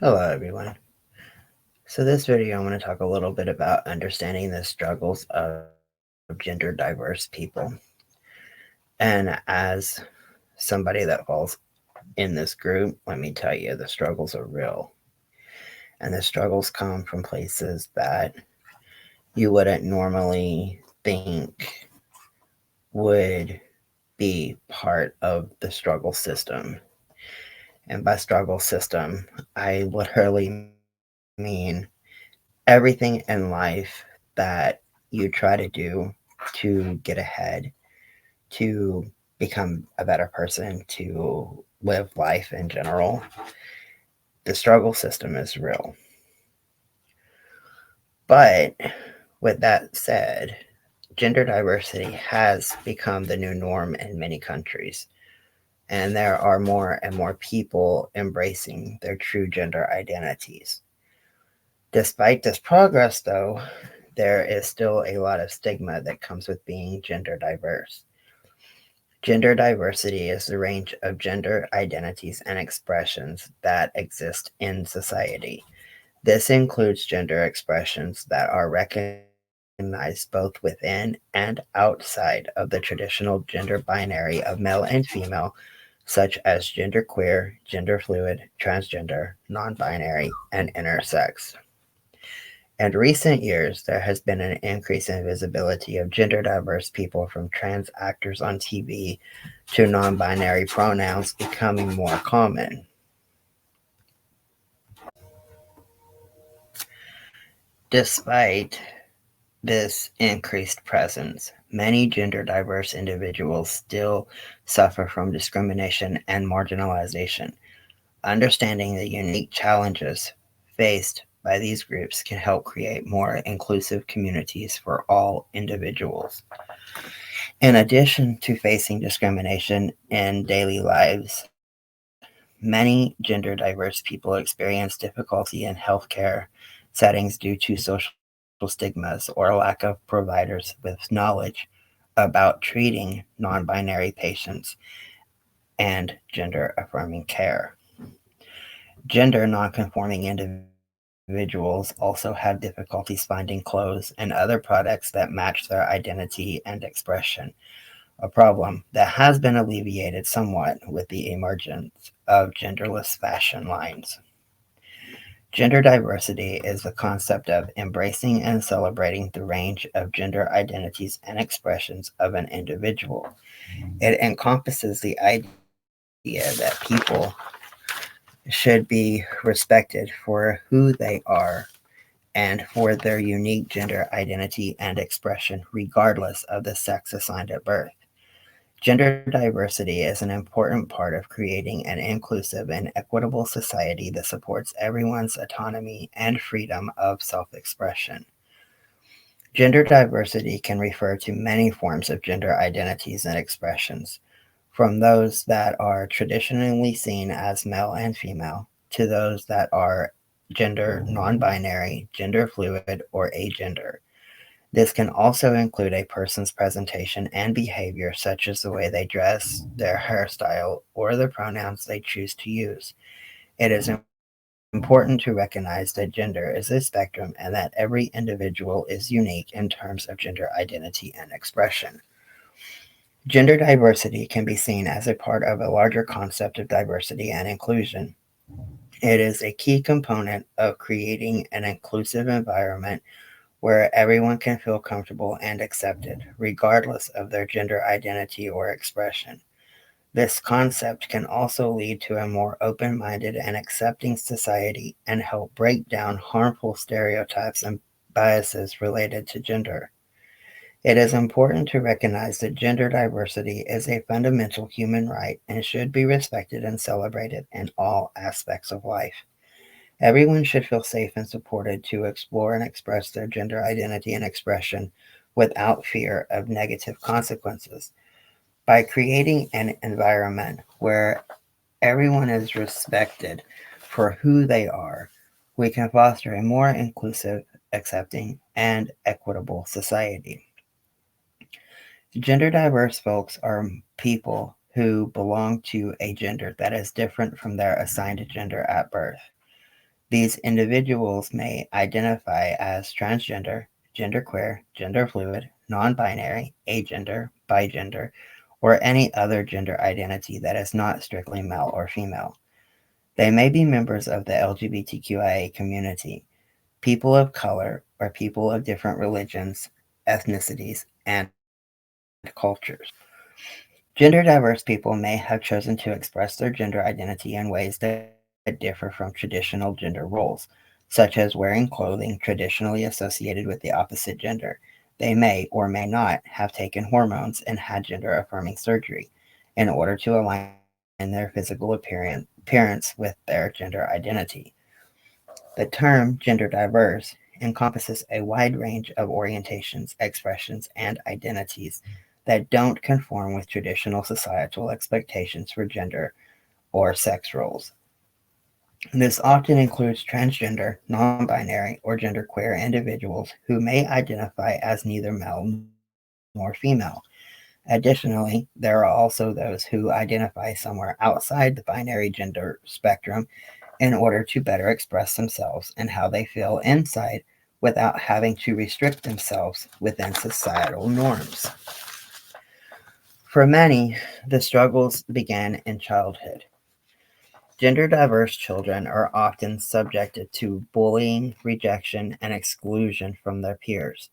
Hello, everyone. So, this video, I'm going to talk a little bit about understanding the struggles of gender diverse people. And as somebody that falls in this group, let me tell you, the struggles are real. And the struggles come from places that you wouldn't normally think would be part of the struggle system. And by struggle system, I literally mean everything in life that you try to do to get ahead, to become a better person, to live life in general. The struggle system is real. But with that said, gender diversity has become the new norm in many countries, and there are more and more people embracing their true gender identities. Despite this progress, though, there is still a lot of stigma that comes with being gender diverse. Gender diversity is the range of gender identities and expressions that exist in society. This includes gender expressions that are recognized both within and outside of the traditional gender binary of male and female, such as genderqueer, gender fluid, transgender, non binary, and intersex. In recent years, there has been an increase in visibility of gender diverse people, from trans actors on TV to non binary pronouns becoming more common. Despite this increased presence, many gender diverse individuals still suffer from discrimination and marginalization. Understanding the unique challenges faced by these groups can help create more inclusive communities for all individuals. In addition to facing discrimination in daily lives, many gender diverse people experience difficulty in healthcare settings due to social stigmas or lack of providers with knowledge about treating non binary patients and gender affirming care. Gender nonconforming individuals also have difficulties finding clothes and other products that match their identity and expression, a problem that has been alleviated somewhat with the emergence of genderless fashion lines. Gender diversity is the concept of embracing and celebrating the range of gender identities and expressions of an individual. It encompasses the idea that people should be respected for who they are and for their unique gender identity and expression, regardless of the sex assigned at birth. Gender diversity is an important part of creating an inclusive and equitable society that supports everyone's autonomy and freedom of self expression. Gender diversity can refer to many forms of gender identities and expressions, from those that are traditionally seen as male and female to those that are gender non binary, gender fluid, or agender. This can also include a person's presentation and behavior, such as the way they dress, their hairstyle, or the pronouns they choose to use. It is important to recognize that gender is a spectrum and that every individual is unique in terms of gender identity and expression. Gender diversity can be seen as a part of a larger concept of diversity and inclusion. It is a key component of creating an inclusive environment where everyone can feel comfortable and accepted, regardless of their gender identity or expression. This concept can also lead to a more open minded and accepting society and help break down harmful stereotypes and biases related to gender. It is important to recognize that gender diversity is a fundamental human right and should be respected and celebrated in all aspects of life. Everyone should feel safe and supported to explore and express their gender identity and expression without fear of negative consequences. By creating an environment where everyone is respected for who they are, we can foster a more inclusive, accepting, and equitable society. Gender diverse folks are people who belong to a gender that is different from their assigned gender at birth. These individuals may identify as transgender, genderqueer, gender fluid, non binary, agender, bigender, or any other gender identity that is not strictly male or female. They may be members of the LGBTQIA community, people of color, or people of different religions, ethnicities, and cultures. Gender diverse people may have chosen to express their gender identity in ways that differ from traditional gender roles, such as wearing clothing traditionally associated with the opposite gender. They may or may not have taken hormones and had gender affirming surgery in order to align their physical appearance with their gender identity. The term gender diverse encompasses a wide range of orientations, expressions, and identities that don't conform with traditional societal expectations for gender or sex roles. This often includes transgender, non binary, or genderqueer individuals who may identify as neither male nor female. Additionally, there are also those who identify somewhere outside the binary gender spectrum in order to better express themselves and how they feel inside without having to restrict themselves within societal norms. For many, the struggles began in childhood. Gender diverse children are often subjected to bullying, rejection, and exclusion from their peers.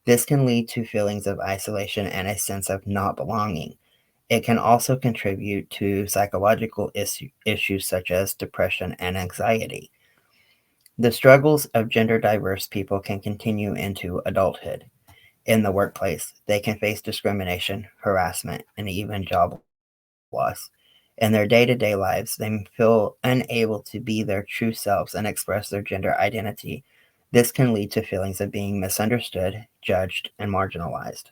This can lead to feelings of isolation and a sense of not belonging. It can also contribute to psychological issues such as depression and anxiety. The struggles of gender diverse people can continue into adulthood. In the workplace, they can face discrimination, harassment, and even job loss. In their day to day lives, they feel unable to be their true selves and express their gender identity. This can lead to feelings of being misunderstood, judged, and marginalized.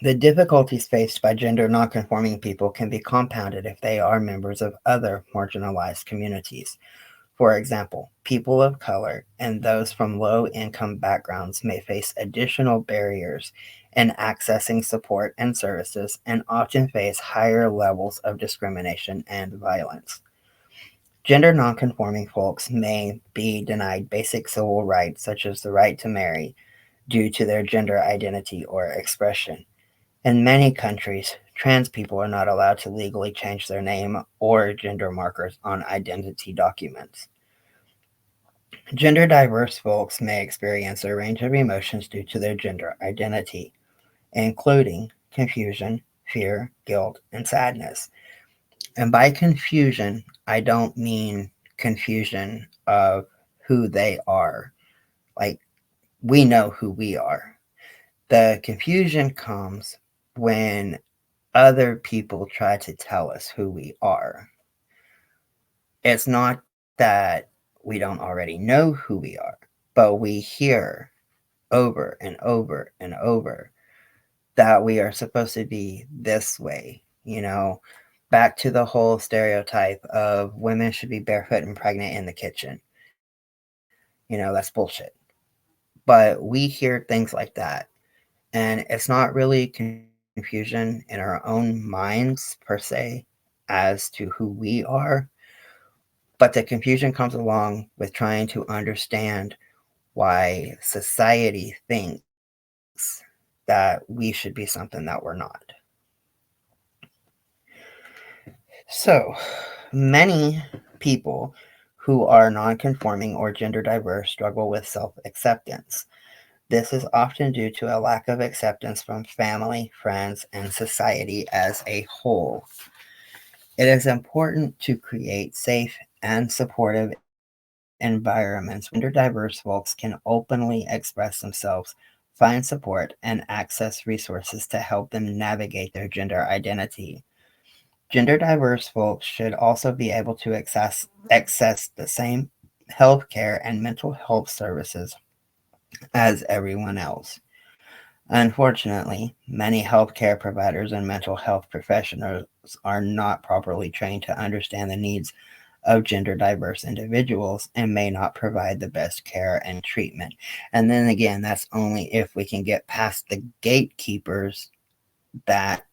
The difficulties faced by gender nonconforming people can be compounded if they are members of other marginalized communities. For example, people of color and those from low income backgrounds may face additional barriers in accessing support and services and often face higher levels of discrimination and violence. Gender nonconforming folks may be denied basic civil rights such as the right to marry due to their gender identity or expression. In many countries, trans people are not allowed to legally change their name or gender markers on identity documents. Gender diverse folks may experience a range of emotions due to their gender identity, including confusion, fear, guilt, and sadness. And by confusion, I don't mean confusion of who they are. Like, we know who we are. The confusion comes when other people try to tell us who we are. It's not that we don't already know who we are, but we hear over and over and over that we are supposed to be this way, back to the whole stereotype of women should be barefoot and pregnant in the kitchen. That's bullshit. But we hear things like that, and it's not really confusion in our own minds per se as to who we are, but the confusion comes along with trying to understand why society thinks that we should be something that we're not. So, many people who are non-conforming or gender diverse struggle with self-acceptance. This is often due to a lack of acceptance from family, friends, and society as a whole. It is important to create safe and supportive environments where gender diverse folks can openly express themselves, find support, and access resources to help them navigate their gender identity. Gender diverse folks should also be able to access the same healthcare and mental health services as everyone else. Unfortunately, many healthcare providers and mental health professionals are not properly trained to understand the needs of gender diverse individuals and may not provide the best care and treatment. And then again, that's only if we can get past the gatekeepers that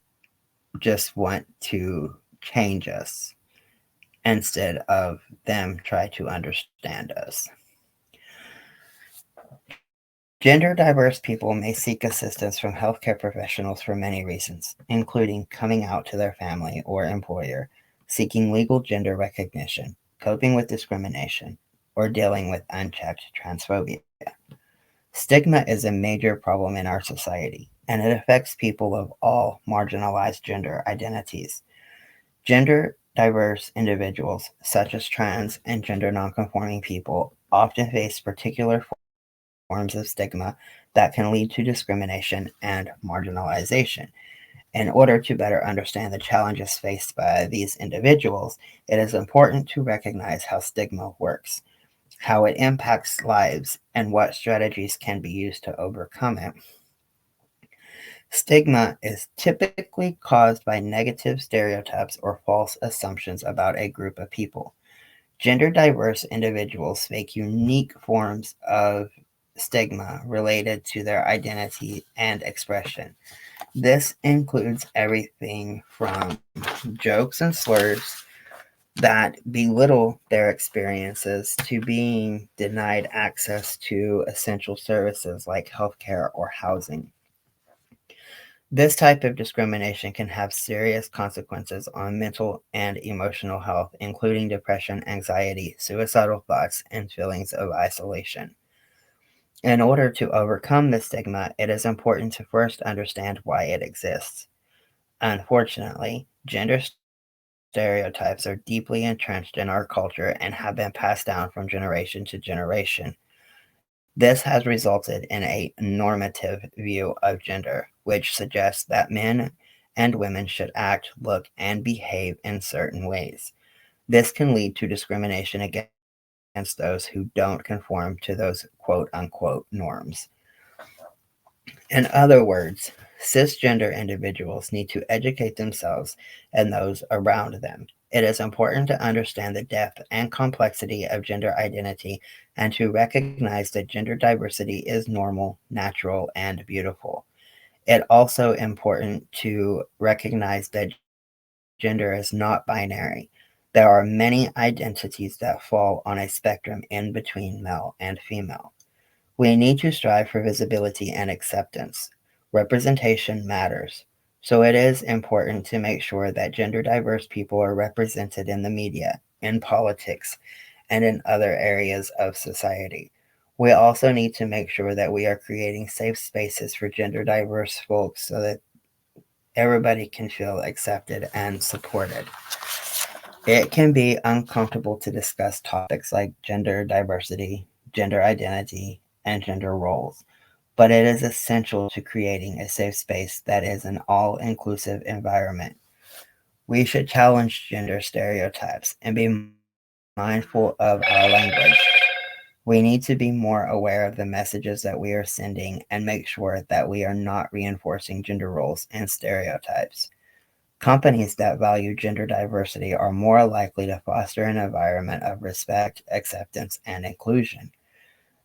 just want to change us instead of them try to understand us. Gender diverse people may seek assistance from healthcare professionals for many reasons, including coming out to their family or employer, seeking legal gender recognition, coping with discrimination, or dealing with unchecked transphobia. Stigma is a major problem in our society, and it affects people of all marginalized gender identities. Gender diverse individuals, such as trans and gender nonconforming people, often face particular forms of stigma that can lead to discrimination and marginalization. In order to better understand the challenges faced by these individuals, it is important to recognize how stigma works, how it impacts lives, and what strategies can be used to overcome it. Stigma is typically caused by negative stereotypes or false assumptions about a group of people. Gender diverse individuals face unique forms of stigma related to their identity and expression. This includes everything from jokes and slurs that belittle their experiences to being denied access to essential services like healthcare or housing. This type of discrimination can have serious consequences on mental and emotional health, including depression, anxiety, suicidal thoughts, and feelings of isolation. In order to overcome this stigma, it is important to first understand why it exists. Unfortunately, gender stereotypes are deeply entrenched in our culture and have been passed down from generation to generation. This has resulted in a normative view of gender, which suggests that men and women should act, look, and behave in certain ways. This can lead to discrimination against those who don't conform to those quote unquote norms. In other words, cisgender individuals need to educate themselves and those around them. It is important to understand the depth and complexity of gender identity and to recognize that gender diversity is normal, natural, and beautiful. It also important to recognize that gender is not binary. There are many identities that fall on a spectrum in between male and female. We need to strive for visibility and acceptance. Representation matters. So it is important to make sure that gender diverse people are represented in the media, in politics, and in other areas of society. We also need to make sure that we are creating safe spaces for gender diverse folks so that everybody can feel accepted and supported. It can be uncomfortable to discuss topics like gender diversity, gender identity, and gender roles, but it is essential to creating a safe space that is an all inclusive environment. We should challenge gender stereotypes and be mindful of our language. We need to be more aware of the messages that we are sending and make sure that we are not reinforcing gender roles and stereotypes. Companies that value gender diversity are more likely to foster an environment of respect, acceptance, and inclusion.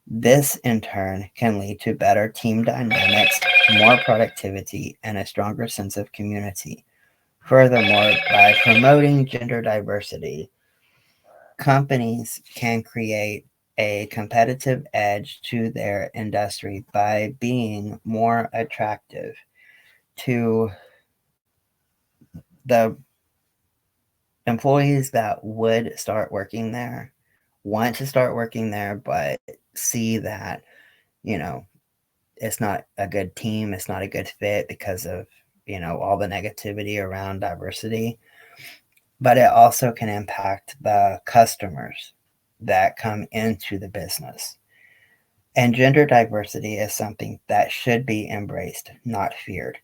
This, in turn, can lead to better team dynamics, more productivity, and a stronger sense of community. Furthermore, by promoting gender diversity, companies can create a competitive edge to their industry by being more attractive to the employees that would start working there, want to start working there, but see that, you know, it's not a good team, it's not a good fit because of, all the negativity around diversity. But it also can impact the customers that come into the business. And gender diversity is something that should be embraced, not feared.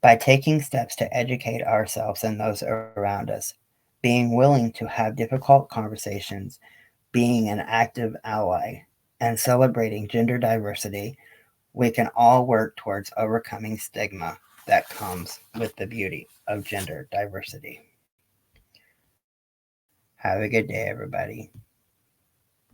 By taking steps to educate ourselves and those around us, being willing to have difficult conversations, being an active ally, and celebrating gender diversity, we can all work towards overcoming stigma that comes with the beauty of gender diversity. Have a good day, everybody.